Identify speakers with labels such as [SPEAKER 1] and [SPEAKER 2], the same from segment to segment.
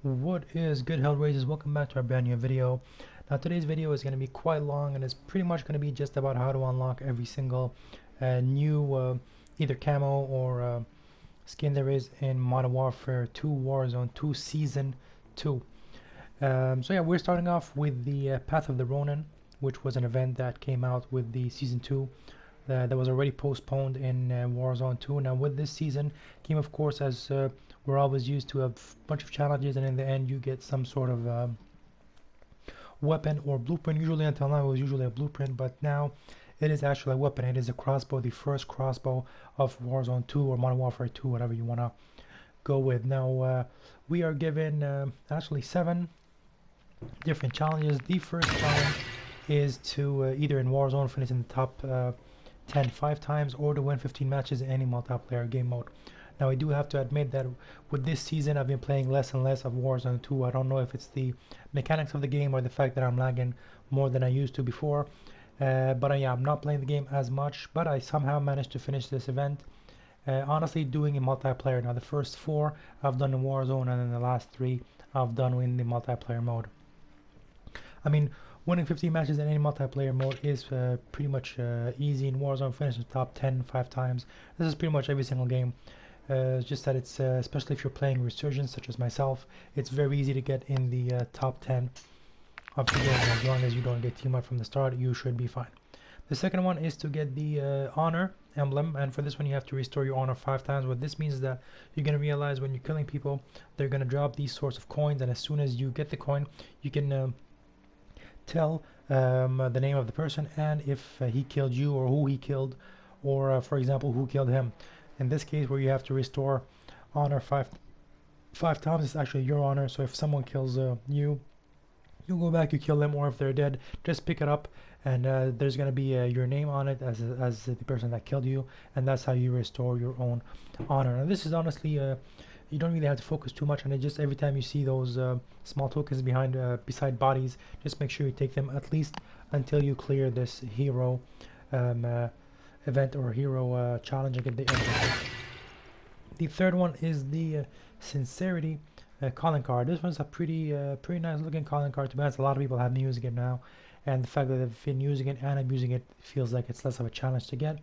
[SPEAKER 1] What is good, hell raisers? Welcome back to our brand new video. Now today's video is going to be quite long and it's pretty much going to be just about how to unlock every single new either camo or skin there is in Modern Warfare 2 Warzone 2 Season 2. So yeah, we're starting off with the Path of the Ronin, which was an event that came out with the Season 2 that was already postponed in Warzone 2. Now with this season came, of course, as we're always used to, a bunch of challenges, and in the end you get some sort of weapon or blueprint. Usually until now it was usually a blueprint, but now it is actually a weapon. It is a crossbow, the first crossbow of Warzone 2 or Modern Warfare 2, whatever you want to go with. Now we are given actually 7 different challenges. The first challenge is to either in Warzone finish in the top 10 5 times, or to win 15 matches in any multiplayer game mode. Now I do have to admit that with this season I've been playing less and less of Warzone 2. I don't know if it's the mechanics of the game or the fact that I'm lagging more than I used to before, but yeah, I'm not playing the game as much, but I somehow managed to finish this event. Honestly, doing in multiplayer. Now the first 4 I've done in Warzone, and then the last 3 I've done in the multiplayer mode. I mean, winning 15 matches in any multiplayer mode is pretty much easy in Warzone. Finishing top 10 5 times. This is pretty much every single game. It's just that it's especially if you're playing Resurgence, such as myself, it's very easy to get in the top 10 of the game. As long as you don't get team up from the start, you should be fine. The second one is to get the honor emblem, and for this one you have to restore your honor 5 times. What this means is that you're going to realize when you're killing people, they're going to drop these sorts of coins, and as soon as you get the coin, you can tell the name of the person and if he killed you or who he killed, or for example who killed him. In this case, where you have to restore honor 5 times, it's actually your honor. So if someone kills you go back, you kill them, or if they're dead, just pick it up, and there's going to be your name on it as the person that killed you, and that's how you restore your own honor. Now this is honestly you don't really have to focus too much on it. Just every time you see those small tokens beside bodies, just make sure you take them at least until you clear this hero event or hero challenge at the end. The third one is the sincerity calling card. This one's a pretty nice looking calling card. To be honest, a lot of people have been using it now, and the fact that they've been using it and I'm using it feels like it's less of a challenge to get.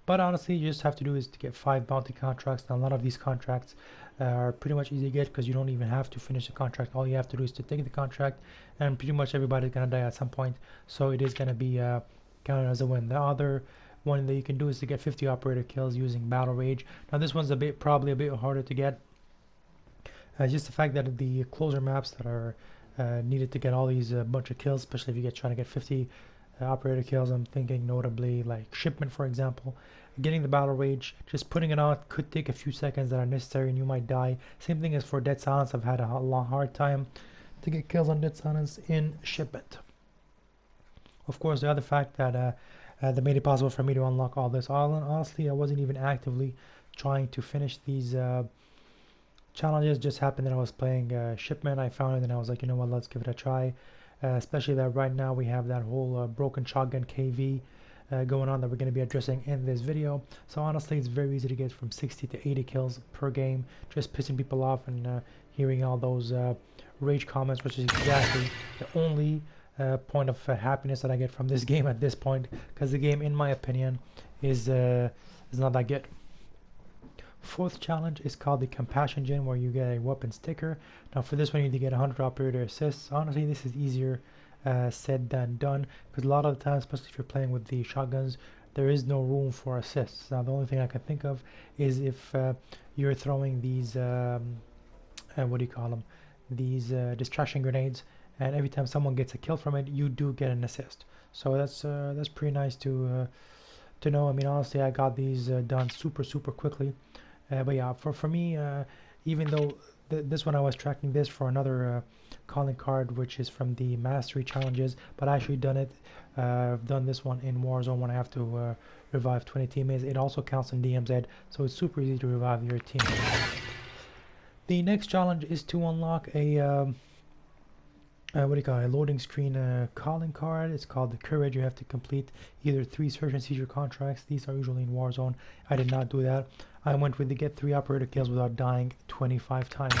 [SPEAKER 1] But honestly, you just have to do is to get 5 bounty contracts. Now a lot of these contracts are pretty much easy to get because you don't even have to finish the contract. All you have to do is to take the contract, and pretty much everybody's gonna die at some point, so it is gonna be counted as a win. The other one that you can do is to get 50 operator kills using battle rage. Now this one's probably a bit harder to get. Just the fact that the closer maps that are needed to get all these bunch of kills, especially if you get trying to get 50 operator kills. I'm thinking notably like shipment, for example. Getting the battle rage, just putting it on could take a few seconds that are necessary and you might die. Same thing as for dead silence. I've had a hard time to get kills on dead silence in shipment. Of course, the other fact that that made it possible for me to unlock all this. Honestly, I wasn't even actively trying to finish these challenges. Just happened that I was playing shipment. I found it and I was like, you know what, let's give it a try. Especially that right now we have that whole broken shotgun KV going on that we're going to be addressing in this video. So honestly, it's very easy to get from 60 to 80 kills per game, just pissing people off and hearing all those rage comments, which is exactly the only point of happiness that I get from this game at this point, because the game, in my opinion, is not that good. Fourth challenge is called the Compassion Gen, where you get a weapon sticker. Now for this one you need to get 100 operator assists. Honestly, this is easier said than done, because a lot of the time, especially if you're playing with the shotguns, there is no room for assists. Now the only thing I can think of is if you're throwing these what do you call them, these distraction grenades, and every time someone gets a kill from it, you do get an assist. So that's pretty nice to know. I mean, honestly, I got these done super quickly. But yeah, for me, even though this one I was tracking this for another calling card, which is from the mastery challenges, but I actually done this one in Warzone when I have to revive 20 teammates. It also counts in DMZ, so it's super easy to revive your team. The next challenge is to unlock a what do you call it, a loading screen calling card. It's called the Courage. You have to complete either 3 search and seizure contracts. These are usually in Warzone. I did not do that. I went with the get 3 operator kills without dying 25 times.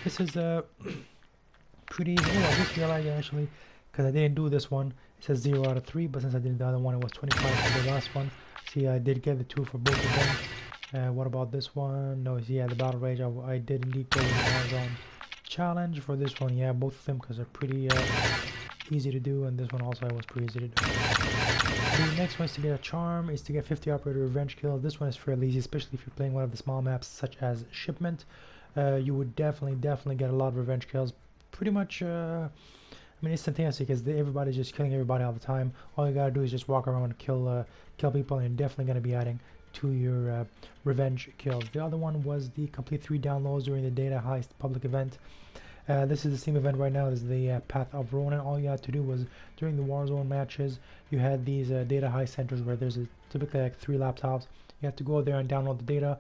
[SPEAKER 1] This is pretty easy. Oh, I just realized actually, because I didn't do this one, it says 0 out of 3, but since I did the other one, it was 25 for the last one. See, I did get the 2 for both of them. What about this one? No, yeah, the battle rage, I did indeed go with the Warzone challenge for this one. Yeah, both of them, because they're pretty easy to do, and this one also was pretty easy to do. The next one is to get a charm, is to get 50 operator revenge kills. This one is fairly easy, especially if you're playing one of the small maps such as Shipment. You would definitely get a lot of revenge kills. Pretty much, I mean, instantaneously, because everybody's just killing everybody all the time. All you gotta do is just walk around and kill people, and you're definitely gonna be adding to your revenge kills. The other one was the complete 3 downloads during the data heist public event. This is the same event right now as the Path of Ronin. All you had to do was, during the Warzone matches, you had these data heist centers where there's typically like 3 laptops. You have to go there and download the data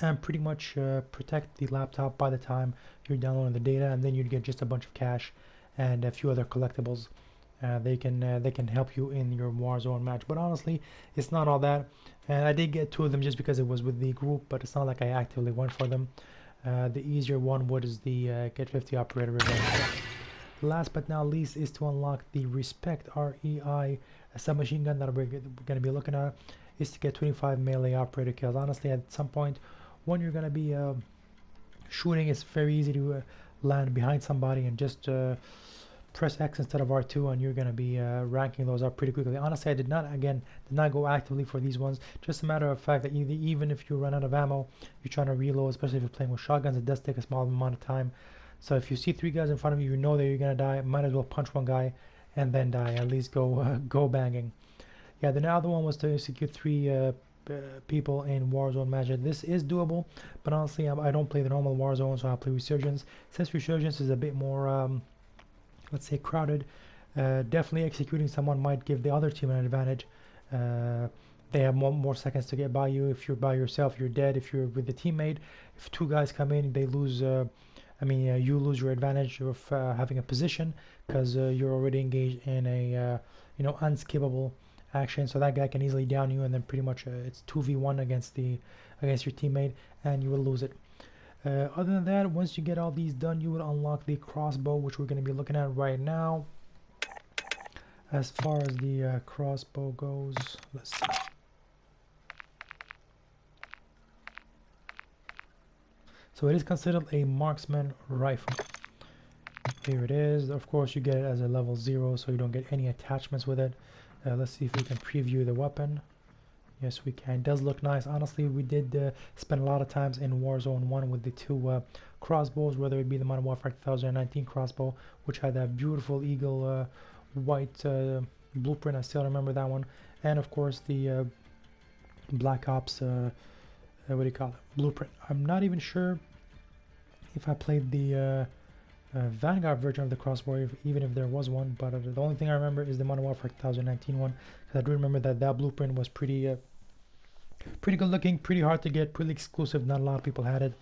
[SPEAKER 1] and pretty much protect the laptop by the time you're downloading the data, and then you'd get just a bunch of cash and a few other collectibles. They can help you in your Warzone match, but honestly, it's not all that. And I did get 2 of them just because it was with the group, but it's not like I actively went for them. The easier one was the get 50 operator revenge. Last but not least is to unlock the Respect REI submachine gun that we're going to be looking at, is to get 25 melee operator kills. Honestly, at some point when you're going to be shooting, it's very easy to land behind somebody and just press X instead of R2, and you're going to be ranking those up pretty quickly. Honestly, I did not go actively for these ones. Just a matter of fact that even if you run out of ammo, you're trying to reload, especially if you're playing with shotguns, it does take a small amount of time. So if you see 3 guys in front of you, you know that you're going to die, might as well punch one guy and then die. At least go banging. Yeah, the other one was to execute 3 people in Warzone matches. This is doable, but honestly, I don't play the normal Warzone, so I'll play Resurgence. Since Resurgence is a bit more let's say crowded, definitely executing someone might give the other team an advantage. They have more seconds to get by you. If you're by yourself, you're dead. If you're with a teammate, if 2 guys come in, they lose. You lose your advantage of having a position, because you're already engaged in a unskippable action. So that guy can easily down you, and then pretty much it's 2v1 against your teammate, and you will lose it. Other than that, once you get all these done, you will unlock the crossbow, which we're going to be looking at right now. As far as the crossbow goes, let's see. So it is considered a marksman rifle. Here it is. Of course, you get it as a level 0, so you don't get any attachments with it. Let's see if we can preview the weapon. Yes, we can. It does look nice. Honestly, we did spend a lot of times in Warzone 1 with the 2 crossbows, whether it be the Modern Warfare 2019 crossbow, which had that beautiful eagle white blueprint. I still remember that one. And of course, the Black Ops, what do you call it? Blueprint. I'm not even sure if I played the Vanguard version of the crossbow, even if there was one, but the only thing I remember is the Modern Warfare 2019 one, because I do remember that blueprint was pretty good looking, pretty hard to get, pretty exclusive. Not a lot of people had it.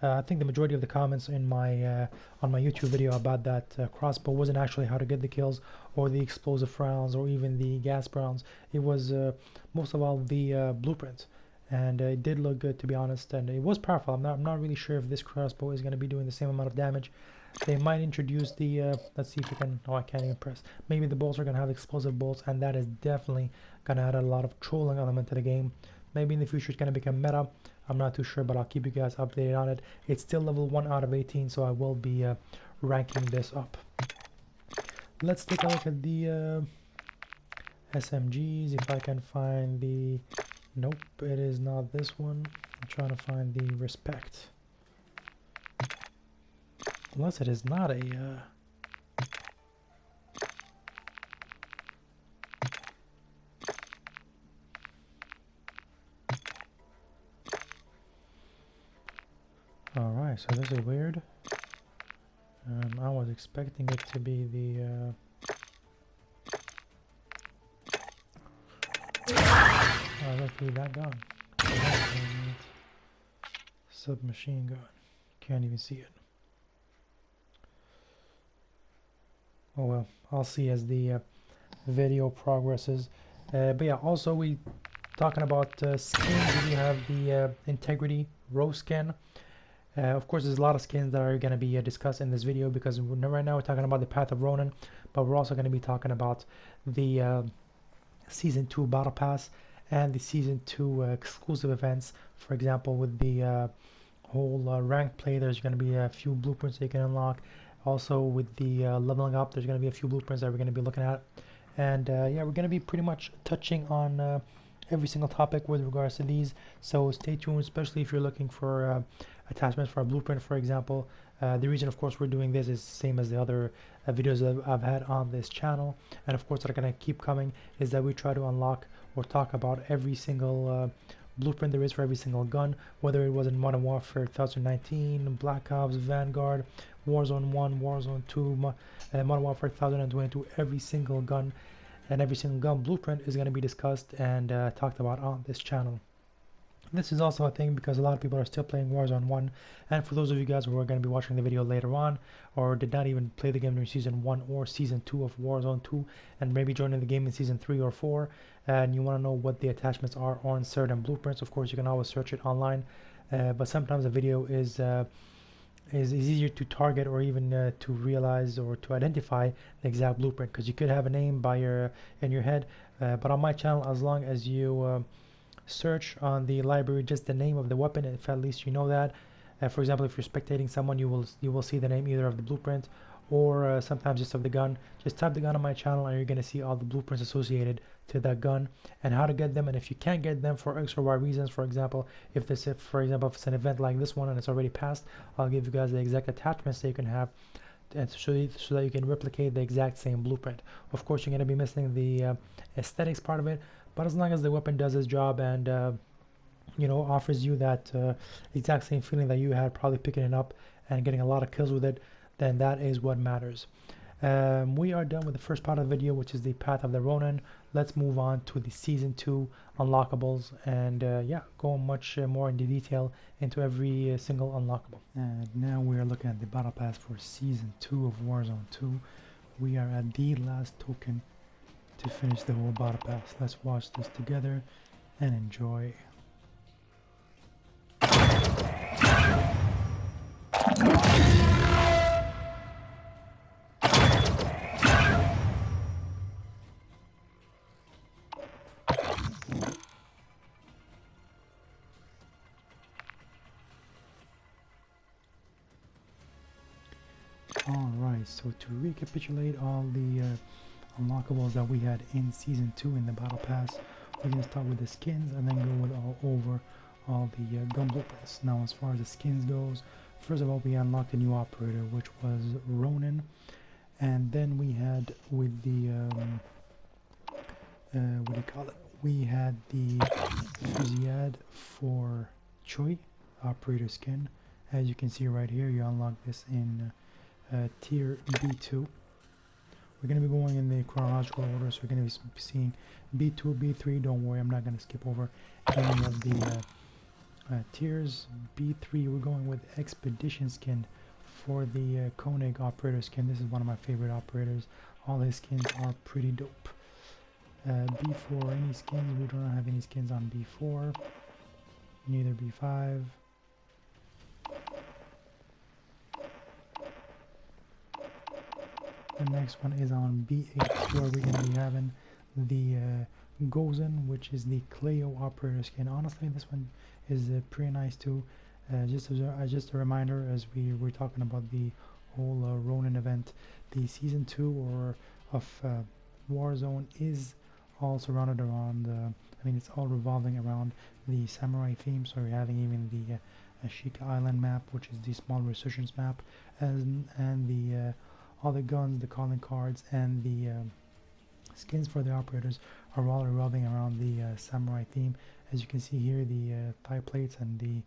[SPEAKER 1] I think the majority of the comments in my on my YouTube video about that crossbow wasn't actually how to get the kills or the explosive rounds or even the gas rounds. It was most of all the blueprints, and it did look good, to be honest, and it was powerful. I'm not really sure if this crossbow is going to be doing the same amount of damage. They might introduce the let's see if we can. Oh, I can't even press. Maybe the bolts are going to have explosive bolts, and that is definitely going to add a lot of trolling element to the game. Maybe in the future it's going to become meta. I'm not too sure, but I'll keep you guys updated on it. It's still level 1 out of 18, so I will be ranking this up. Let's take a look at the SMGs, if I can find the... Nope, it is not this one. I'm trying to find the Respect. Unless it is not a... Alright, so this is weird. I was expecting it to be the... Oh, luckily that gun. Submachine gun. Can't even see it. Oh well, I'll see as the video progresses. But yeah, also we talking about skins. We have the Integrity Rose skin. Of course, there's a lot of skins that are going to be discussed in this video, because right now we're talking about the Path of Ronin, but we're also going to be talking about the Season 2 Battle Pass and the Season 2 exclusive events. For example, with the whole rank play, there's going to be a few blueprints that you can unlock. Also, with the leveling up, there's going to be a few blueprints that we're going to be looking at. And yeah, we're going to be pretty much touching on every single topic with regards to these. So stay tuned, especially if you're looking for attachments for a blueprint, for example. The reason, of course, we're doing this is the same as the other videos that I've had on this channel, and of course that are going to keep coming, is that we try to unlock or talk about every single blueprint there is for every single gun, whether it was in Modern Warfare 2019, Black Ops, Vanguard, Warzone 1, Warzone 2, Modern Warfare 2022. Every single gun and every single gun blueprint is going to be discussed and talked about on this channel. This is also a thing because a lot of people are still playing Warzone 1, and for those of you guys who are going to be watching the video later on, or did not even play the game during Season 1 or Season 2 of Warzone 2, and maybe joining the game in Season 3 or 4, and you want to know what the attachments are on certain blueprints, of course you can always search it online, but sometimes a video is easier to target, or even to realize or to identify the exact blueprint, because you could have a name in your head, but on my channel, as long as you search on the library just the name of the weapon, if at least you know that. For example, if you're spectating someone, you will see the name either of the blueprint or sometimes just of the gun. Just type the gun on my channel and you're going to see all the blueprints associated to that gun and how to get them. And if you can't get them for X or Y reasons, for example, if it's an event like this one and it's already passed, I'll give you guys the exact attachments that you can have, and so that you can replicate the exact same blueprint. Of course, you're going to be missing the aesthetics part of it, but as long as the weapon does its job and you know, offers you that exact same feeling that you had probably picking it up and getting a lot of kills with it, then that is what matters. We are done with the first part of the video, which is the Path of the Ronin. Let's move on to the Season 2 unlockables and yeah, go much more into detail into every single unlockable. And now we are looking at the Battle Pass for Season 2 of Warzone 2. We are at the last token to finish the whole Battle Pass. Let's watch this together and enjoy. Alright, so to recapitulate all the unlockables that we had in Season 2 in the Battle Pass, we're going to start with the skins and then go over all the gun blueprints. Now, as far as the skins goes, first of all, we unlocked a new operator, which was Ronin, and then we had with the what do you call it? We had the Fusillade for Choi operator skin. As you can see right here, you unlock this in tier B2. We're going to be going in the chronological order, so we're going to be seeing B2, B3. Don't worry, I'm not going to skip over any of the tiers. B3, we're going with Expedition skin for the Koenig operator skin. This is one of my favorite operators. All his skins are pretty dope. B4, any skins? We don't have any skins on B4. Neither B5. The next one is on B8, where we're going to be having the Gozen, which is the Cleo operator skin. Honestly, this one is pretty nice too. Just a reminder, as we were talking about the whole Ronin event, the Season 2 of Warzone is all surrounded around, I mean, it's all revolving around the samurai theme. So we're having even the Sheikah Island map, which is the small resurgence map, and the all the guns, the calling cards, and the skins for the operators are all revolving around the samurai theme. As you can see here, the thigh plates and the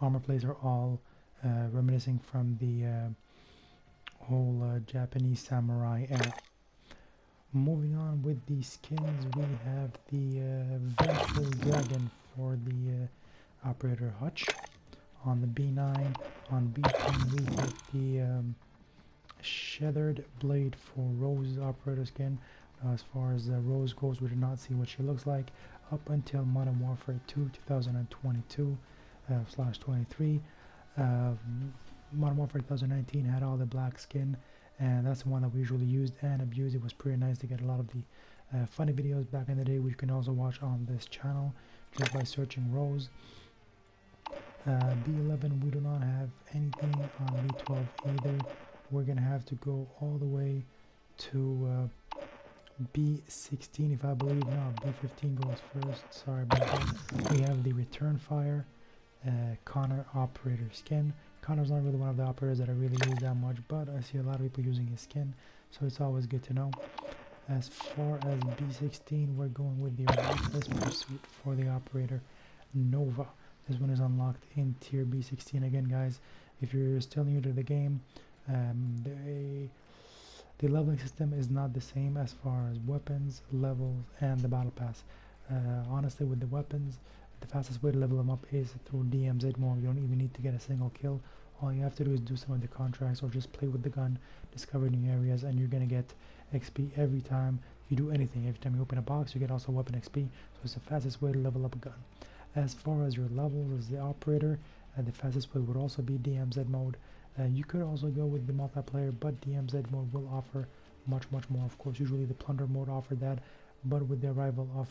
[SPEAKER 1] armor plates are all reminiscing from the whole Japanese samurai era. Moving on with the skins, we have the Vengeful Dragon for the operator Hutch. On the B9, on B10 we get the Sheathered Blade for Rose operator skin. As far as Rose goes, we did not see what she looks like up until Modern Warfare 2 2022/23. Modern Warfare 2019 had all the black skin, and that's the one that we usually used and abused. It was pretty nice to get a lot of the funny videos back in the day, which you can also watch on this channel just by searching Rose. B11, we do not have anything on B12 either. We're gonna have to go all the way to B16, if I believe. No, B15 goes first. Sorry about that. We have the return fire Connor operator skin. Connor's not really one of the operators that I really use that much, but I see a lot of people using his skin, so it's always good to know. As far as B16, we're going with the ruthless pursuit for the operator Nova. This one is unlocked in tier B16. Again, guys, if you're still new to the game, the leveling system is not the same as far as weapons, levels, and the battle pass. Honestly, with the weapons, the fastest way to level them up is through DMZ mode. You don't even need to get a single kill. All you have to do is do some of the contracts or just play with the gun, discover new areas, and you're gonna get XP every time you do anything. Every time you open a box, you get also weapon XP. So it's the fastest way to level up a gun. As far as your levels as the operator, the fastest way would also be DMZ mode. You could also go with the multiplayer, but DMZ mode will offer much more. Of course, usually the plunder mode offered that, but with the arrival of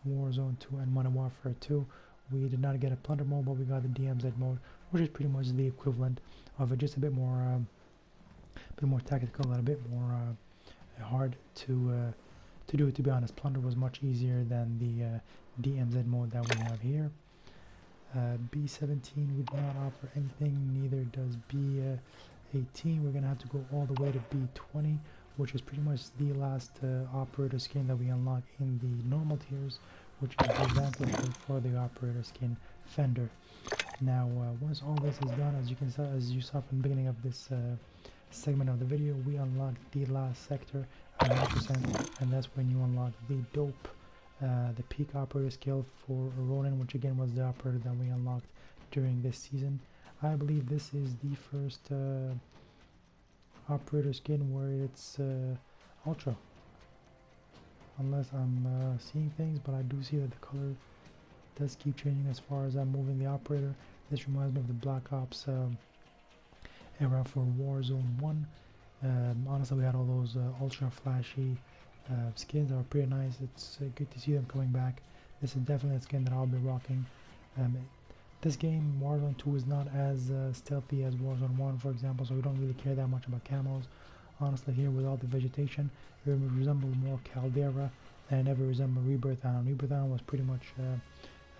[SPEAKER 1] Warzone 2 and Modern Warfare 2, we did not get a plunder mode, but we got the DMZ mode, which is pretty much the equivalent of it, just a bit more tactical and a bit more hard to do. To be honest, plunder was much easier than the DMZ mode that we have here. B17 we do not offer anything, neither does B18. We're gonna have to go all the way to B20, which is pretty much the last operator skin that we unlock in the normal tiers, which is the vanquisher for the operator skin Fender. Now, once all this is done, as you saw from the beginning of this segment of the video, we unlocked the last sector at 100%, and that's when you unlock the dope. The peak operator skill for Ronin, which again was the operator that we unlocked during this season. I believe this is the first operator skin where it's ultra, unless I'm seeing things, but I do see that the color does keep changing as far as I'm moving the operator. This reminds me of the Black Ops era for Warzone 1. Honestly, we had all those ultra flashy skins that were pretty nice. It's good to see them coming back. This is definitely a skin that I'll be rocking. This game, Warzone 2, is not as stealthy as Warzone 1, for example, so we don't really care that much about camos. Honestly, here with all the vegetation, it resembles more Caldera, and it never resembled Rebirth Island. Rebirth Island was pretty much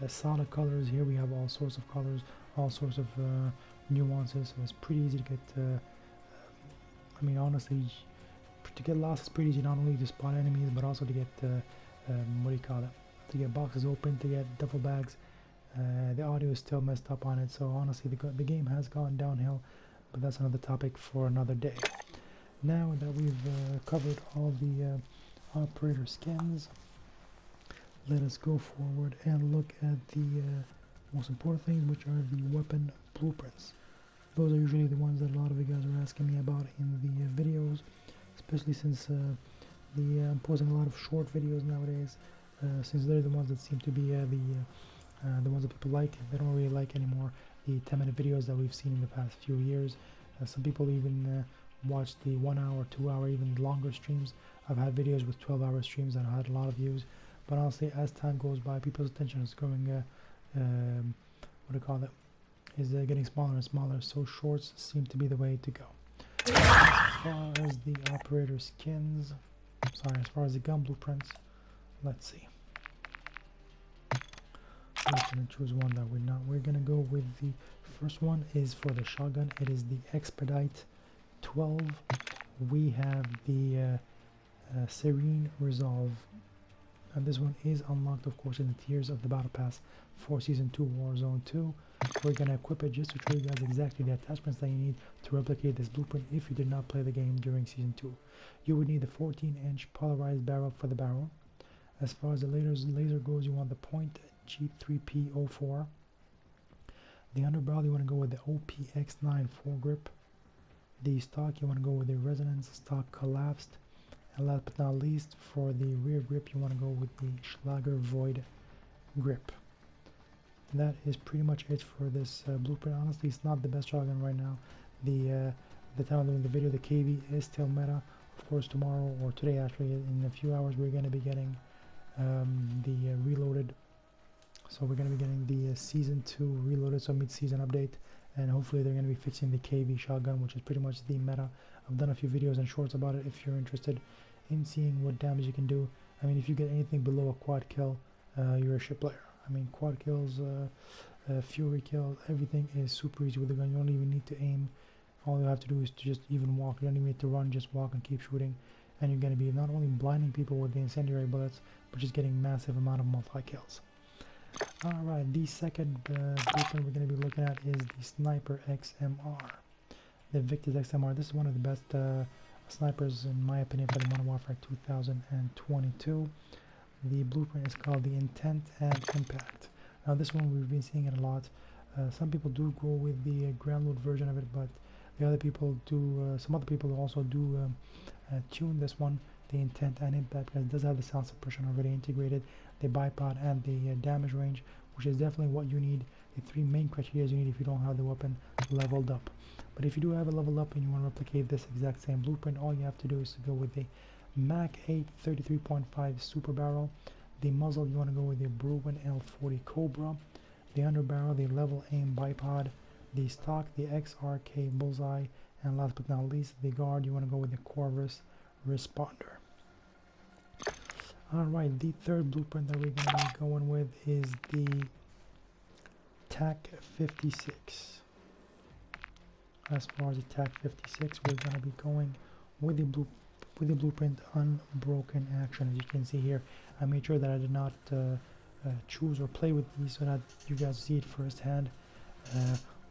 [SPEAKER 1] solid colors. Here we have all sorts of colors, all sorts of nuances, so it's pretty easy to get, I mean, honestly, to get lost is pretty easy, not only to spot enemies, but also to get, what do you call it, to get boxes open, to get duffel bags. The audio is still messed up on it, so honestly the game has gone downhill, but that's another topic for another day. Now that we've covered all the operator skins, let us go forward and look at the most important things, which are the weapon blueprints. Those are usually the ones that a lot of you guys are asking me about in the videos, especially since I'm posting a lot of short videos nowadays, since they're the ones that seem to be the ones that people like. They don't really like anymore the 10-minute videos that we've seen in the past few years. Some people even watch the 1 hour, 2 hour, even longer streams. I've had videos with 12-hour streams that had a lot of views, but honestly, as time goes by, people's attention is growing, what do you call it, is getting smaller and smaller, so shorts seem to be the way to go. As far as the operator skins, as far as the gun blueprints, let's see. We're going to choose one that we're going to go with. The first one is for the shotgun. It is the Expedite 12. We have the Serene Resolve, and this one is unlocked, of course, in the tiers of the Battle Pass for Season 2 Warzone 2. We're going to equip it just to show you guys exactly the attachments that you need to replicate this blueprint if you did not play the game during Season 2. You would need the 14-inch polarized barrel for the barrel. As far as the laser goes, you want the Point G3P04. The underbarrel, you want to go with the OPX9 foregrip. The stock, you want to go with the resonance stock collapsed. And last but not least, for the rear grip, you want to go with the Schlager Void grip. that is pretty much it for this blueprint. Honestly, it's not the best shotgun right now. The time I'm doing the video, the KV is still meta. Of course, tomorrow or today, actually, in a few hours, we're going to be getting the reloaded. So we're going to be getting the season 2 reloaded, so mid-season update, and hopefully they're going to be fixing the KV shotgun, which is pretty much the meta. I've done a few videos and shorts about it if you're interested in seeing what damage you can do. I mean, if you get anything below a quad kill, you're a shit player. I mean, quad kills, fury kills, everything is super easy with the gun. You don't even need to aim. All you have to do is to just even walk. You don't even need to run, just walk and keep shooting. And you're going to be not only blinding people with the incendiary bullets, but just getting massive amount of multi-kills. Alright, the second blueprint we're going to be looking at is the Sniper XMR. The Victus XMR. This is one of the best snipers, in my opinion, for the Modern Warfare 2022. The blueprint is called the Intent and Impact. Now this one we've been seeing it a lot. Some people do go with the ground load version of it, but the other people do, some other people also do tune this one, the Intent and Impact, because it does have the sound suppression already integrated, the bipod and the damage range, which is definitely what you need, the 3 main criteria you need if you don't have the weapon leveled up. But if you do have it leveled up and you want to replicate this exact same blueprint, all you have to do is to go with the Mac 8 33.5 Super Barrel. The muzzle, you want to go with the Bruin L40 Cobra. The underbarrel, the level aim bipod. The stock, the XRK Bullseye. And last but not least, the guard, you want to go with the Corvus Responder. Alright, the third blueprint that we're going to be going with is the TAC 56. As far as the TAC 56, we're going to be going with the blueprint unbroken action. As you can see here, I made sure that I did not choose or play with these so that you guys see it firsthand.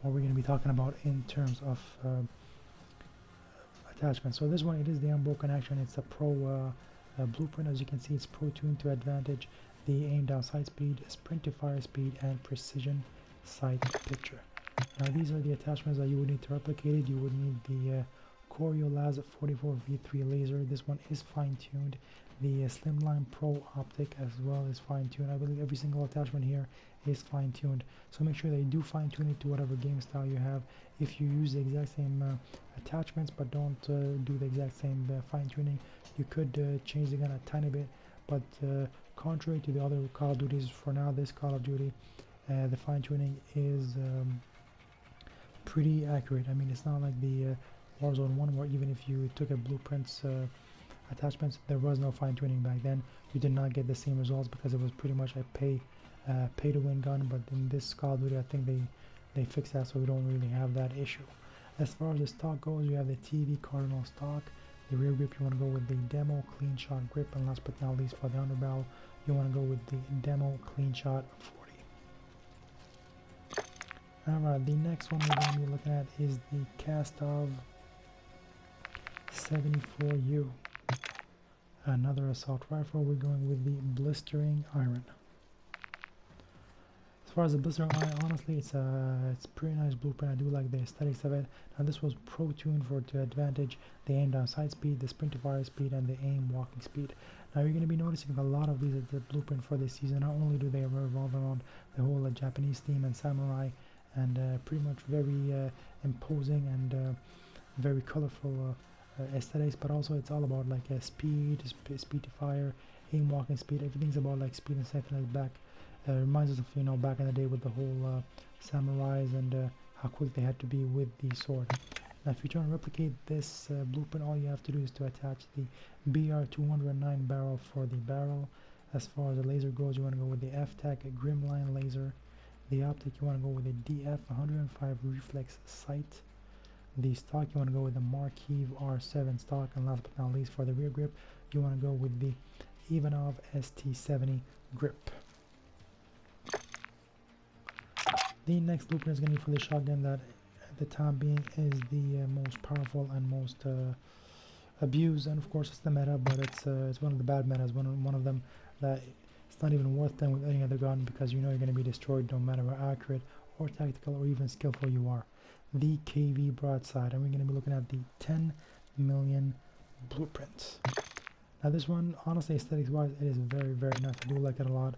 [SPEAKER 1] What we're going to be talking about in terms of attachments. So this one, it is the unbroken action. It's a pro blueprint. As you can see, it's pro tuned to advantage the aim down sight speed, sprint to fire speed, and precision sight picture. Now these are the attachments that you would need to replicate it. You would need the Coriolis 44V3 laser. This one is fine-tuned. The Slimline Pro optic as well is fine-tuned. I believe every single attachment here is fine-tuned. So make sure that you do fine-tune it to whatever game style you have. If you use the exact same attachments but don't do the exact same fine-tuning, you could change the gun a tiny bit. But contrary to the other Call of Duties, for now this Call of Duty, the fine-tuning is pretty accurate. I mean, it's not like the Warzone 1 where even if you took a blueprint's attachments, there was no fine-tuning back then. You did not get the same results because it was pretty much a pay to win gun. But in this Call of Duty, I think they fixed that, so we don't really have that issue. As far as the stock goes, you have the TV Cardinal stock. The rear grip, you want to go with the demo clean shot grip, and last but not least, for the underbarrel, you want to go with the demo clean shot 40. Alright, the next one we're going to be looking at is the Kastov 74U. Another assault rifle. We're going with the blistering iron. As far as the blistering iron, honestly, it's pretty nice blueprint. I do like the aesthetics of it. Now this was pro tuned to advantage the aim down sight speed, the sprint to fire speed, and the aim walking speed. Now you're going to be noticing a lot of these at the blueprint for this season. Not only do they revolve around the whole Japanese theme and samurai, and pretty much very imposing and very colorful aesthetics, but also it's all about like speed to fire, aim walking speed. Everything's about like speed and safety. Back reminds us of, you know, back in the day with the whole samurais and how quick they had to be with the sword. Now if you try to replicate this blueprint, all you have to do is to attach the BR209 barrel for the barrel. As far as the laser goes, you want to go with the FTAC Grimline laser. The optic, you want to go with the DF105 reflex sight. The stock, you want to go with the Markiv R7 stock, and last but not least, for the rear grip, you want to go with the Ivanov ST70 grip. The next blueprint is going to be for the shotgun that at the time being is the most powerful and most abused, and of course it's the meta, but it's one of the bad metas, one of them that it's not even worth them with any other gun, because you know you're going to be destroyed no matter how accurate or tactical or even skillful you are. The KV broadside, and we're going to be looking at the 10 million blueprints. Now this one, honestly, aesthetics wise, it is very, very nice. I do like it a lot.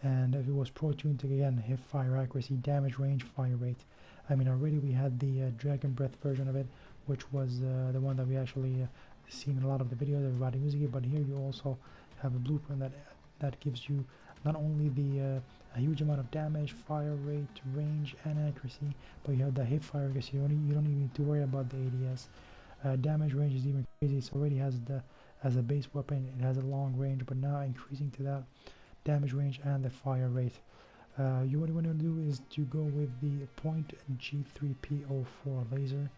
[SPEAKER 1] and if it was pro-tuned to again hip fire accuracy, damage range, fire rate. I mean, already we had the dragon breath version of it, which was the one that we actually seen in a lot of the videos, everybody using it. But here you also have a blueprint that gives you not only the a huge amount of damage, fire rate, range, and accuracy, but you have the hip fire accuracy. You don't even need to worry about the ADS. Damage range is even crazy. It already has as a base weapon, it has a long range, but now increasing to that damage range and the fire rate. What you want to do is to go with the point G3P04 laser.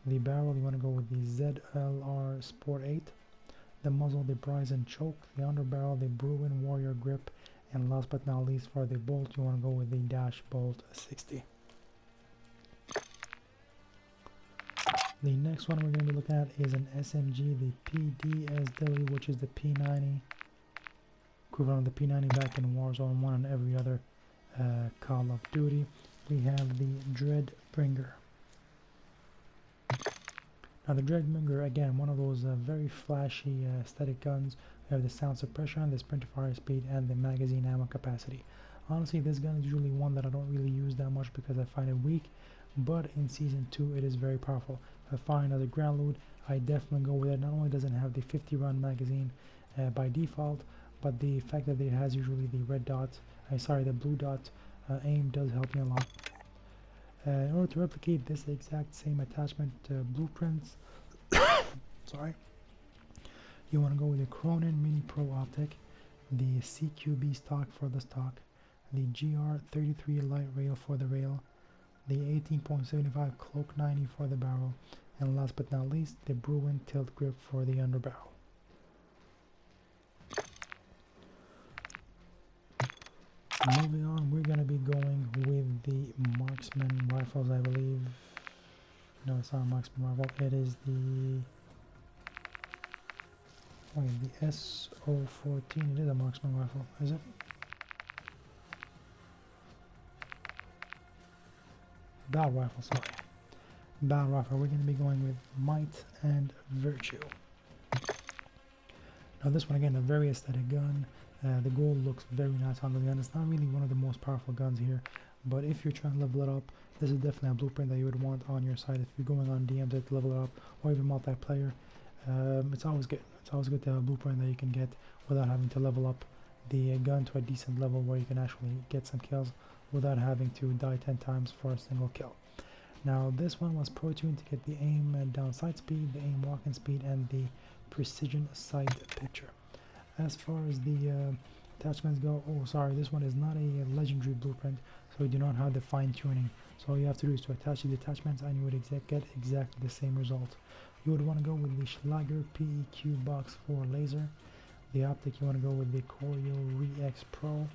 [SPEAKER 1] The barrel, you want to go with the ZLR Sport 8. The muzzle, the Bryson choke. The underbarrel, the Bruin Warrior grip. And last but not least, for the bolt, you want to go with the Dash Bolt 60. The next one we're going to be looking at is an SMG, the pdsw, which is the P90, equivalent of the P90 back in Warzone 1 and every other Call of Duty. We have the Dreadbringer. Now the Dreadbringer, again, one of those very flashy aesthetic guns. We have the sound suppression, the sprint to fire speed, and the magazine ammo capacity. Honestly, this gun is usually one that I don't really use that much because I find it weak, but in Season 2 it is very powerful. If I find as a ground loot, I definitely go with it. Not only does it have the 50 round magazine by default, but the fact that it has usually the red dot, the blue dot aim does help me a lot. In order to replicate this exact same attachment blueprints, sorry, you want to go with the Ronin Mini Pro Optic, the CQB stock for the stock, the GR33 light rail for the rail, the 18.75 Cloak 90 for the barrel, and last but not least, the Bruin tilt grip for the underbarrel. Moving on, we're going to be going with the marksman rifles, I believe. No, it's not a marksman rifle. It is the SO14. It is a marksman rifle, is it? Battle rifle, sorry. Battle rifle. We're going to be going with might and virtue. Now this one again, a very aesthetic gun. The gold looks very nice on the gun. It's not really one of the most powerful guns here, but if you're trying to level it up, this is definitely a blueprint that you would want on your side if you're going on DMs to level it up, or even multiplayer. It's always good. It's always good to have a blueprint that you can get without having to level up the gun to a decent level where you can actually get some kills without having to die 10 times for a single kill. Now this one was pro-tuned to get the aim down sight speed, the aim walking speed, and the precision sight picture. As far as the attachments go, this one is not a legendary blueprint, so we do not have the fine tuning. So all you have to do is to attach the attachments and you would get exactly the same result. You would want to go with the Schlager PEQ Box 4 laser. The optic, you want to go with the Corio Re-X Pro.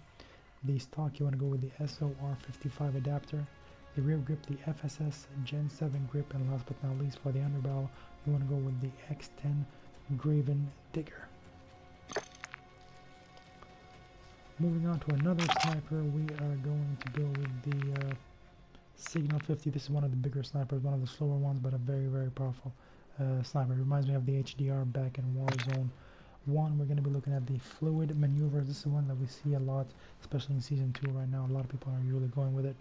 [SPEAKER 1] The stock, you want to go with the SOR55 adapter. The rear grip, the FSS Gen 7 grip, and last but not least for the underbarrel, you want to go with the X10 Graven Digger. Moving on to another sniper, we are going to go with the Signal 50. This is one of the bigger snipers, one of the slower ones, but a very, very powerful sniper. It reminds me of the HDR back in Warzone 1. We're going to be looking at the fluid maneuvers. This is one that we see a lot, especially in Season 2 right now. A lot of people are really going with it.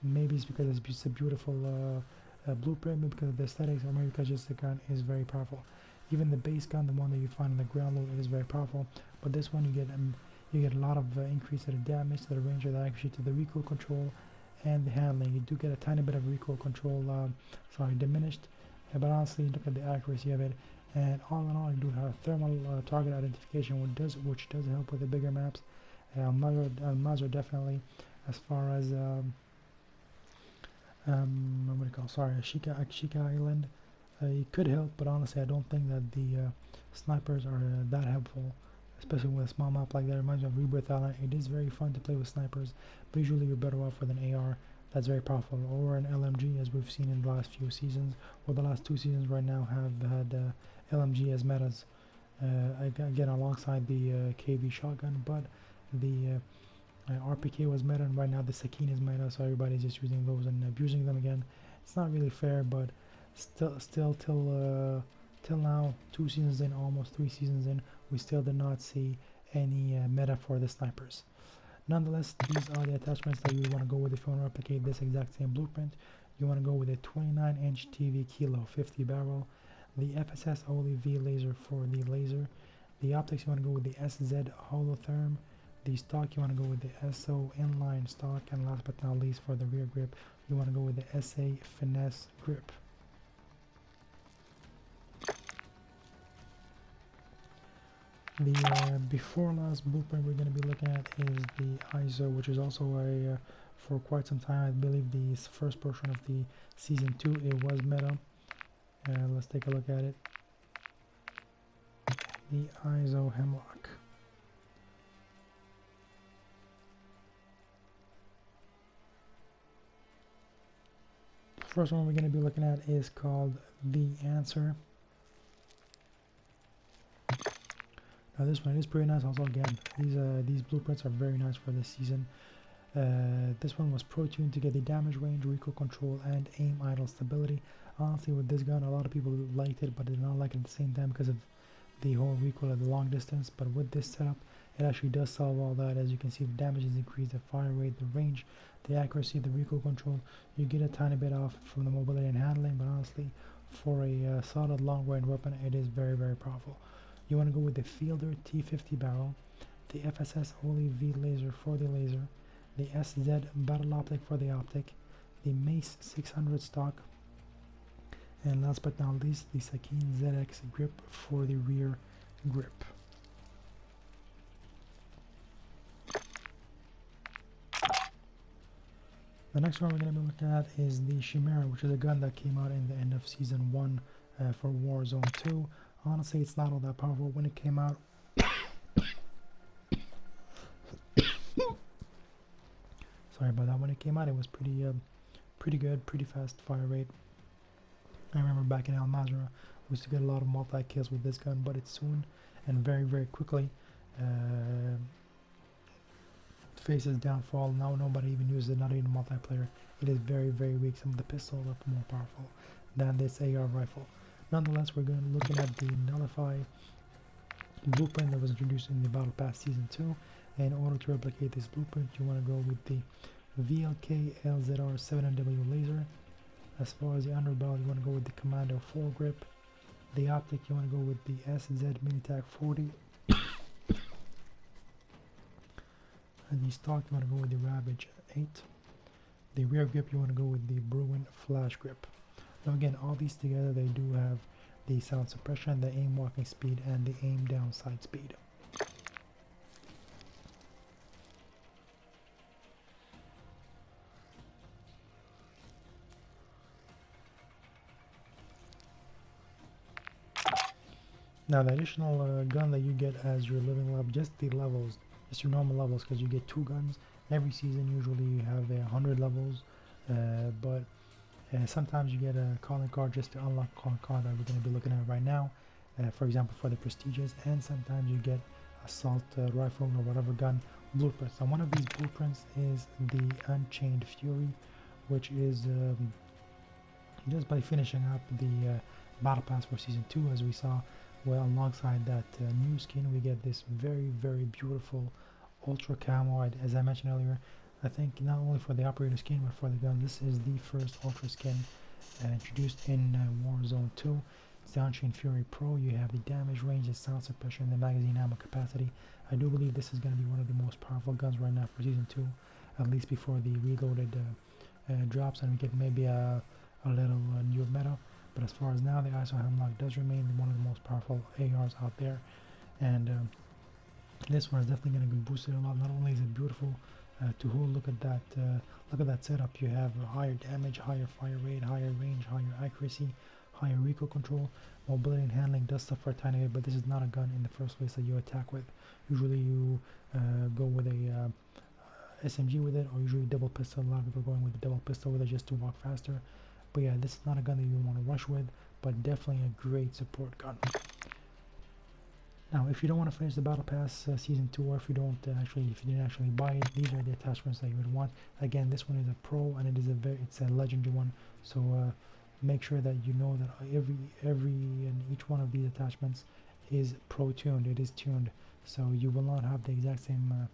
[SPEAKER 1] Maybe it's because it's just a beautiful blueprint, maybe because of the aesthetics, or maybe because just the gun is very powerful. Even the base gun, the one that you find in the ground loot, is very powerful. But this one, you get a lot of increase to the damage, to the range, of the accuracy, to the recoil control, and the handling. You do get a tiny bit of recoil control, diminished. But honestly, look at the accuracy of it. And all in all, you do have thermal target identification, which does help with the bigger maps. Mazur definitely, as far as Ashika Island, it could help, but honestly, I don't think that the snipers are that helpful, especially with a small map like that. It reminds me of Rebirth Island. It is very fun to play with snipers, but usually you're better off with an AR that's very powerful, or an LMG, as we've seen in the last few seasons, or the last 2 seasons right now have had LMG as metas, again alongside the KV shotgun, but the RPK was meta, and right now the Sakine is meta, so everybody's just using those and abusing them again. It's not really fair, but still till now, 2 seasons in, almost 3 seasons in, we still did not see any meta for the snipers. Nonetheless, these are the attachments that you want to go with if you want to replicate this exact same blueprint. You want to go with a 29-inch TV Kilo 50 barrel, the FSS OLEV laser for the laser, the optics you want to go with the SZ holotherm, the stock you want to go with the SO inline stock, and last but not least for the rear grip you want to go with the SA finesse grip. The before last blueprint we're going to be looking at is the ISO, which is also a for quite some time, I believe the first portion of the season 2 it was meta. Let's take a look at it. The ISO Hemlock. The first one we're going to be looking at is called The Answer. Now this one is pretty nice also. Again, these blueprints are very nice for this season. This one was pro-tuned to get the damage range, recoil control, and aim idle stability. Honestly, with this gun, a lot of people liked it, but did not like it at the same time because of the whole recoil at the long distance. But with this setup, it actually does solve all that. As you can see, the damage is increased, the fire rate, the range, the accuracy, the recoil control. You get a tiny bit off from the mobility and handling, but honestly, for a solid long-range weapon, it is very, very powerful. You want to go with the Fielder T50 barrel, the FSS OLEV laser for the laser, the SZ battle optic for the optic, the Mace 600 stock, and last but not least, the Sakine ZX grip for the rear grip. The next one we're going to be looking at is the Chimera, which is a gun that came out in the end of Season 1 for Warzone 2. Honestly, it's not all that powerful when it came out. Sorry about that. When it came out, it was pretty good, pretty fast fire rate. I remember back in Al Mazrah, we used to get a lot of multi-kills with this gun, but it soon and very, very quickly faces downfall. Now nobody even uses it, not even multiplayer. It is very, very weak. Some of the pistols are more powerful than this AR rifle. Nonetheless, we're going to be looking at the Nullify blueprint that was introduced in the Battle Pass Season 2. And in order to replicate this blueprint, you want to go with the VLK LZR 7NW laser. As far as the underbarrel, you want to go with the Commando 4 grip. The optic, you want to go with the SZ Minitac 40. And the stock, you want to go with the Ravage 8. The rear grip, you want to go with the Bruin Flash grip. Now again, all these together, they do have the sound suppression, the aim walking speed, and the aim down sight speed. Now the additional gun that you get as your living level, just the levels, just your normal levels, because you get 2 guns every season. Usually you have 100 levels, but sometimes you get a calling card just to unlock calling card that we're going to be looking at right now, for example for the prestigious, and sometimes you get assault rifle or whatever gun blueprints. And one of these blueprints is the Unchained Fury, which is just by finishing up the battle pass for season 2, as we saw. Well, alongside that new skin, we get this very, very beautiful ultra camo. As I mentioned earlier, I think not only for the operator skin but for the gun, this is the first ultra skin introduced in Warzone 2. It's the Unchained Fury Pro. You have the damage range, the sound suppression, the magazine ammo capacity. I do believe this is going to be one of the most powerful guns right now for season 2, at least before the reloaded drops, and we get maybe a little new meta. But as far as now, the ISO Hemlock does remain one of the most powerful ARs out there, and this one is definitely going to be boosted a lot. Not only is it beautiful to look at that setup, you have higher damage, higher fire rate, higher range, higher accuracy, higher recoil control. Mobility and handling does suffer a tiny bit, but this is not a gun in the first place that you attack with. Usually you go with a SMG with it, or usually double pistol. A lot of people are going with the double pistol with it just to walk faster. But yeah, this is not a gun that you want to rush with, but definitely a great support gun. Now, if you don't want to finish the Battle Pass Season 2, or if you didn't actually buy it, these are the attachments that you would want. Again, this one is a pro, and it's a legendary one. So make sure that you know that every and each one of these attachments is pro-tuned. It is tuned, so you will not have the exact same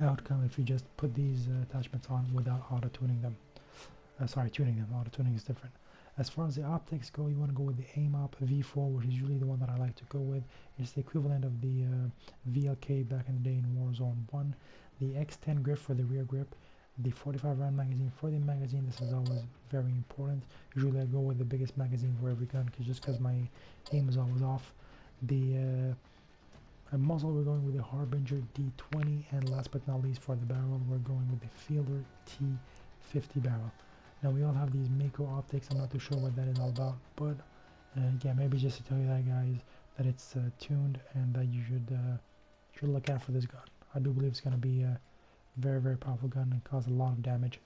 [SPEAKER 1] outcome if you just put these attachments on without auto-tuning them. Tuning them. Auto-tuning is different. As far as the optics go, you want to go with the aim op V4, which is usually the one that I like to go with. It's the equivalent of the VLK back in the day in Warzone 1. The X10 grip for the rear grip. The 45 round magazine for the magazine. This is always very important. Usually I go with the biggest magazine for every gun, because my aim is always off. The muzzle, we're going with the Harbinger D20, and last but not least for the barrel, we're going with the Fielder T50 barrel. Now we all have these Mako optics. I'm not too sure what that is all about, but yeah, maybe just to tell you that, guys, that it's tuned and that you should look out for this gun. I do believe it's going to be a very, very powerful gun and cause a lot of damage.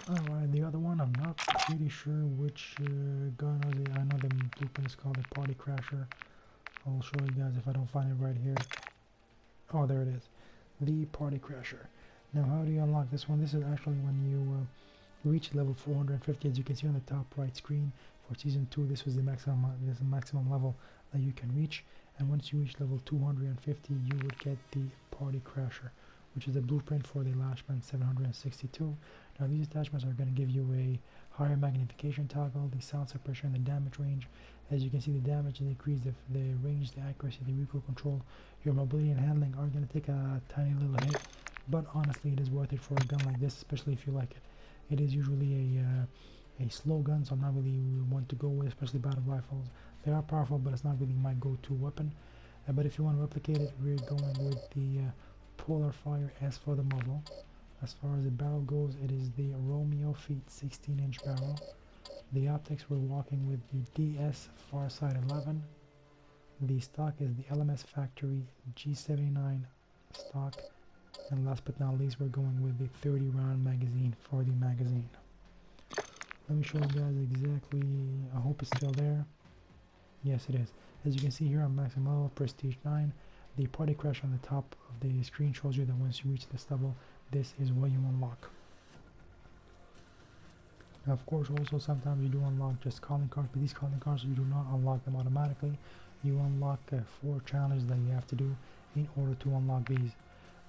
[SPEAKER 1] Alright, the other one, I'm not pretty sure which gun is it. I know the blueprint is called a Party Crasher. I'll show you guys if I don't find it right here. Oh, there it is. The Party Crasher. Now, how do you unlock this one? This is actually when you reach level 450. As you can see on the top right screen, for season 2, this was the maximum level that you can reach. And once you reach level 250, you would get the Party Crasher, which is a blueprint for the Lashman 762. Now, these attachments are going to give you a higher magnification toggle, the sound suppression, and the damage range. As you can see, the damage is increased, the range, the accuracy, the recoil control, your mobility and handling are going to take a tiny little hit, but honestly it is worth it for a gun like this, especially if you like it. It is usually a slow gun, so I'm not really one to go with, especially battle rifles. They are powerful, but it's not really my go-to weapon. But if you want to replicate it, we're going with the Polar Fire S for the muzzle. As far as the barrel goes, it is the Romeo Feet 16-inch barrel. The optics, we're walking with the DS Farside 11. The stock is the LMS Factory G79 stock. And last but not least, we're going with the 30 round magazine for the magazine. Let me show you guys exactly. I hope it's still there. Yes, it is. As you can see here on maximum level, Prestige 9. The Party Crash on the top of the screen shows you that once you reach this level, this is what you unlock. Now, of course, also sometimes you do unlock just calling cards, but these calling cards, you do not unlock them automatically. You unlock 4 challenges that you have to do in order to unlock these.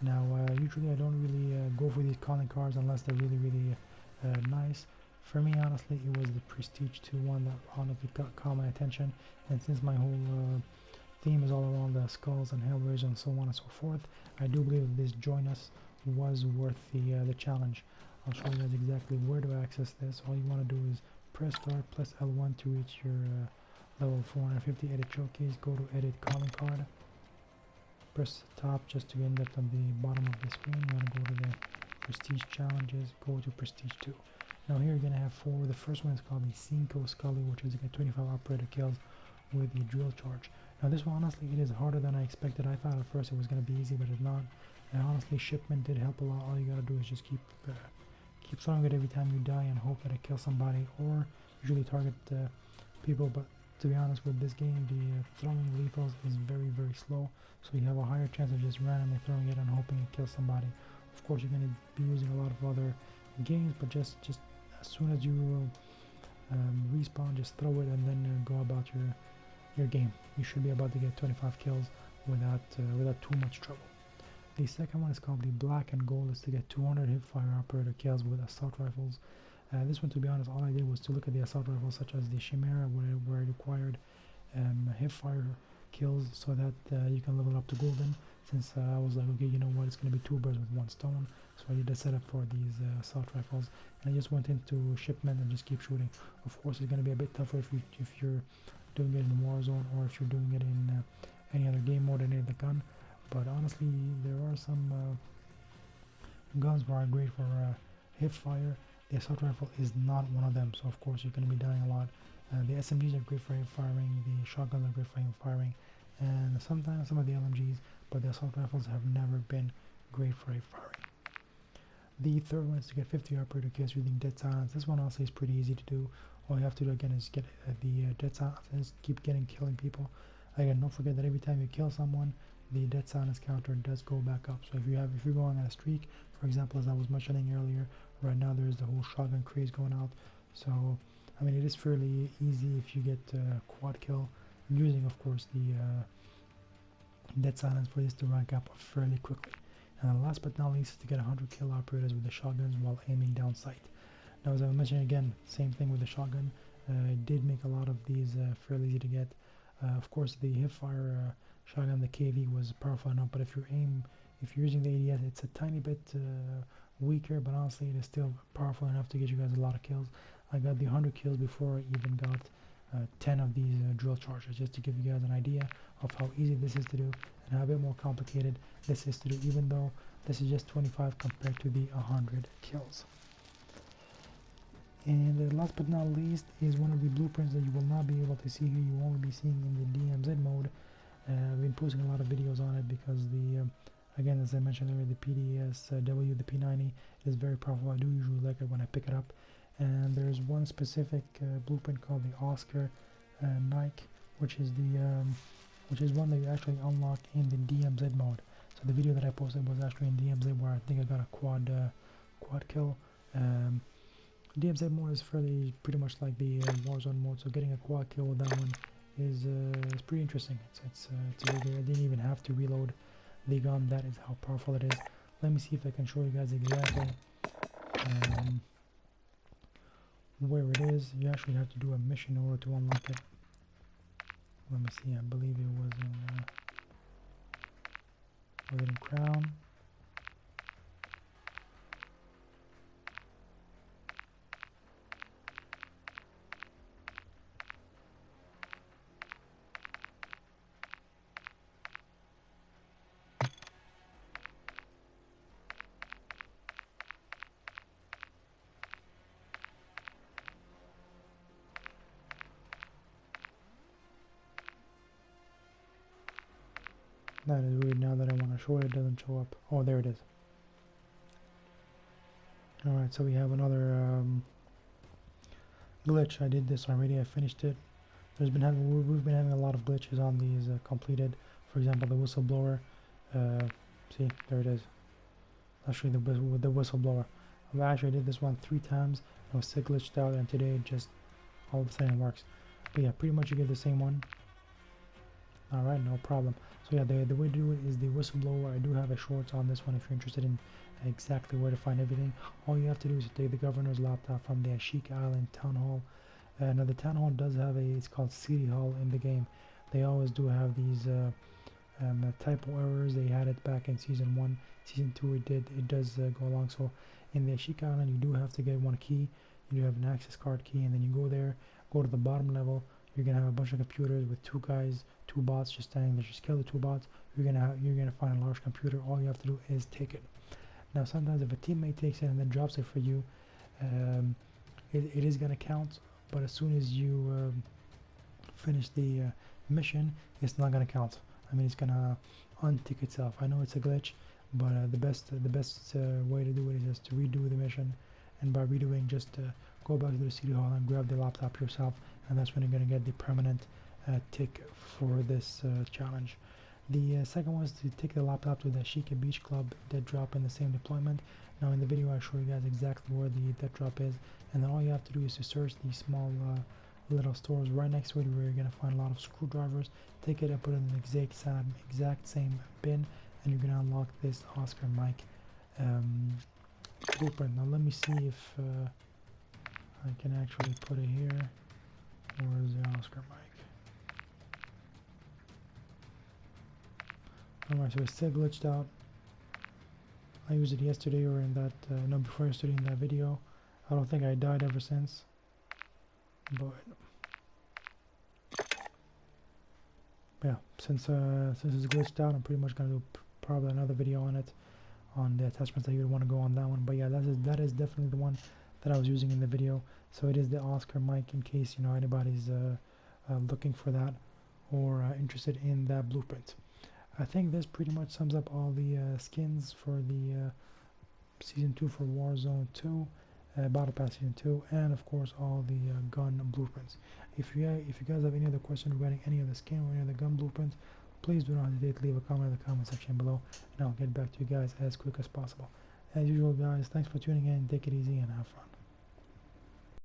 [SPEAKER 1] Now, usually I don't really go for these calling cards unless they're really, really nice. For me, honestly, it was the Prestige 2 one that honestly caught my attention, and since my whole theme is all around the skulls and Hellraiser and so on and so forth, I do believe that this Join Us was worth the challenge. I'll show you guys exactly where to access this. All you want to do is press start plus L1 to reach your level 450 edit showcase. Go to edit calling card. Press top just to end up on the bottom of the screen. You want to go to the Prestige challenges. Go to Prestige 2. Now here you're going to have 4. The first one is called the Cinco Scully, which is 25 operator kills with the drill charge. Now this one, honestly, it is harder than I expected. I thought at first it was going to be easy, but it's not. And honestly, shipment did help a lot. All you got to do is just keep throwing it every time you die and hope that it kills somebody, or usually target people. But to be honest, with this game, the throwing lethals is very, very slow, so you have a higher chance of just randomly throwing it and hoping it kills somebody. Of course, you're going to be using a lot of other games, but just as soon as you respawn, just throw it and then go about your game. You should be about to get 25 kills without too much trouble. The second one is called the Black and Gold. Is to get 200 hipfire operator kills with assault rifles. This one, to be honest, all I did was to look at the assault rifles such as the Chimera, where it required hipfire kills so that you can level up to Golden. Since I was like, okay, you know what, it's going to be 2 birds with 1 stone. So I did a setup for these assault rifles, and I just went into shipment and just keep shooting. Of course, it's going to be a bit tougher if you're doing it in Warzone, or if you're doing it in any other game mode, any other gun. But honestly, there are some guns that are great for hip fire. The assault rifle is not one of them, so of course you're going to be dying a lot. The SMGs are great for hip firing, the shotguns are great for hip firing, and sometimes some of the LMGs, but the assault rifles have never been great for hip firing. The third one is to get 50 operator kills using dead silence. This one also is pretty easy to do. All you have to do again is get the dead silence and just keep killing people. Again, don't forget that every time you kill someone, the dead silence counter does go back up. So if you're going on a streak, for example, as I was mentioning earlier, right now there's the whole shotgun craze going out. So I mean, it is fairly easy if you get quad kill. using of course the dead silence for this to rank up fairly quickly. And last but not least is to get 100 kill operators with the shotguns while aiming down sight. Now as I mentioned again, same thing with the shotgun. It did make a lot of these fairly easy to get. Of course the hipfire shotgun, the KV, was powerful enough, but if you're using the ADS, it's a tiny bit weaker, but honestly it is still powerful enough to get you guys a lot of kills. I got the 100 kills before I even got 10 of these drill charges, just to give you guys an idea of how easy this is to do and how a bit more complicated this is to do, even though this is just 25 compared to the 100 kills. And last but not least is one of the blueprints that you will not be able to see here. You will only be seeing in the DMZ mode. I've been posting a lot of videos on it because the again, as I mentioned earlier, the pdsw, the P90 is very powerful. I do usually like it when I pick it up. And there's one specific blueprint called the Oscar Nike, which is one that you actually unlock in the DMZ mode. So the video that I posted was actually in DMZ, where I think I got a quad kill. DMZ mode is pretty much like the Warzone mode, so getting a quad kill with that one is pretty interesting. It's really good. I didn't even have to reload the gun. That is how powerful it is. Let me see if I can show you guys exactly where it is. You actually have to do a mission in order to unlock it. Let me see. I believe it was in Crown. That is weird. Now that I want to show it, it doesn't show up. Oh, there it is. Alright, so we have another glitch. I did this already. I finished it. We've been having a lot of glitches on these completed. For example, the whistleblower. See, there it is. I'll show you the whistleblower. I actually did this one 3 times. I was still glitched out, and today it just all of a sudden works. But yeah, pretty much you get the same one. Alright, no problem. So yeah, the way to do it is the whistleblower. I do have a shorts on this one if you're interested in exactly where to find everything. All you have to do is take the governor's laptop from the Sheik Island Town Hall. Now the Town Hall does have it's called City Hall in the game. They always do have these typo errors. They had it back in Season 1. Season 2 it does go along. So in the Sheik Island you do have to get one key. You do have an access card key, and then you go there, go to the bottom level. You're gonna have a bunch of computers with 2 guys, 2 bots just standing there. Just kill the 2 bots. You're gonna find a large computer. All you have to do is take it. Now sometimes if a teammate takes it and then drops it for you, it is gonna count. But as soon as you finish the mission, it's not gonna count. I mean, it's gonna untick itself. I know it's a glitch, but the best way to do it is just to redo the mission. And by redoing, just go back to the City Hall and grab the laptop yourself, and that's when you're going to get the permanent tick for this challenge. The second one is to take the laptop to the Sheikah Beach Club dead drop in the same deployment. Now in the video I show you guys exactly where the dead drop is, and then all you have to do is to search these small little stores right next to it, where you're going to find a lot of screwdrivers. Take it and put it in the exact same bin, and you're going to unlock this Oscar Mike blueprint. Now let me see if I can actually put it here. Where is the Oscar Mike? Alright, so it's still glitched out. I used it yesterday, or in that no, before yesterday in that video. I don't think I died ever since, but yeah, since it's glitched out, I'm pretty much gonna do probably another video on it, on the attachments that you would want to go on that one. But yeah, that is definitely the one that I was using in the video. So it is the Oscar Mike, in case you know anybody's looking for that or interested in that blueprint. I think this pretty much sums up all the skins for the Season 2 for Warzone 2, Battle Pass Season 2, and of course all the gun blueprints. If you guys have any other questions regarding any of the skin or any of the gun blueprints, please do not hesitate to leave a comment in the comment section below, and I'll get back to you guys as quick as possible. As usual guys, thanks for tuning in, take it easy and have fun.